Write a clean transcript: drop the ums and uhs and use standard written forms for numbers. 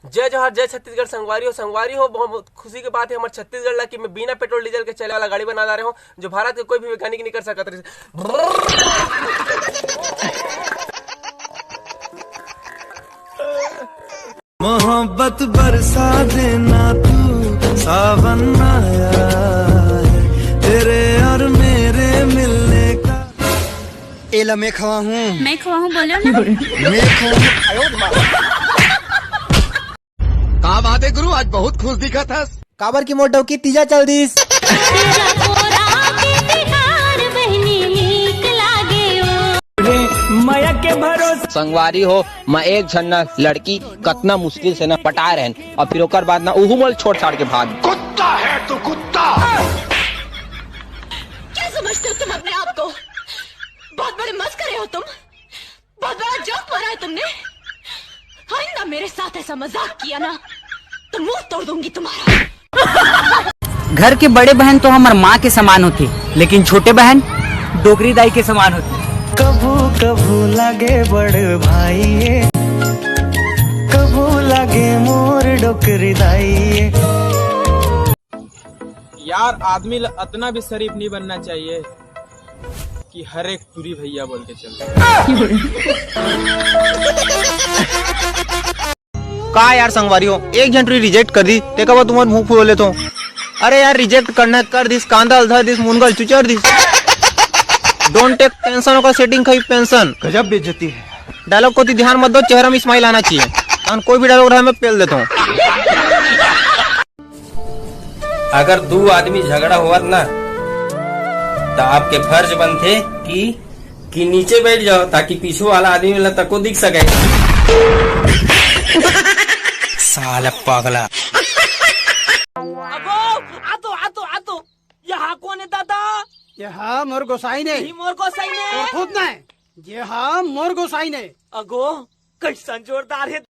जय जोहार, जय छत्तीसगढ़। संगवारी हो बहुत खुशी की बात है हमारे छत्तीसगढ़ ला कि मैं बिना पेट्रोल डीजल के चले वाला गाड़ी बना रहा हूँ जो भारत के कोई भी वैज्ञानिक नहीं कर सकता। मोहब्बत बरसा देना तू, सावन आया है तेरे और मेरे मिलने का। एला मैं खवा हूँ बोलो ना। मैं कहा बात है गुरु, आज बहुत खुश दिखा था। काबर की मोटो की तीजा चल दीस। माया के भरोसे संगवारी हो, मैं एक झन्ना लड़की कतना मुश्किल से न पटा रहन और फिर ओकर बाद ना उहू मोल छोड़ छाड़ के भाग। कुत्ता है तू, कुत्ता। क्या समझते हो तुम अपने आप को? बहुत बड़े मस्करे हो तुम, बहुत बड़ा जोक मारा है तुमने। आइंदा मेरे साथ ऐसा मजाक किया ना तो मुंह तोड़ दूंगी तुम्हारा। घर के बड़े बहन तो हमार माँ के समान होती, लेकिन छोटे बहन डोगरी दाई के समान होती। कबू कबू लागे बड़े भाई, कबू लागे मोर डोकरी दाई। यार आदमी इतना भी शरीफ नहीं बनना चाहिए कि हर एक तुरी भैया बोल के चल। का यार संगवारी हो, एक जन रिजेक्ट कर दी ते कब तुम्हारे मुंह खोले तो। अरे यार रिजेक्ट करना कर दिस, कांदा धर दिस, मुनगल चुचर दिस। डोंट टेक टेंशन का सेटिंग खाई पेंशन। गजब बेइज्जती है। डायलॉग को ध्यान मत दो, चेहरा में स्माइल आना चाहिए। कोई भी डायलॉग रहा मैं पेल देता हूँ। अगर दो आदमी झगड़ा हुआ ना तो आपके फर्ज बनते कि नीचे बैठ जाओ ताकि पीछे वाला आदमी तको दिख सके। साला पागला। आतो यहाँ कौन है दादा? यहाँ मोर गोसाई ने। मोर गोसाई ने खुद ने। ये हाँ मोर गोसाई ने। अगो कैसन जोरदार है।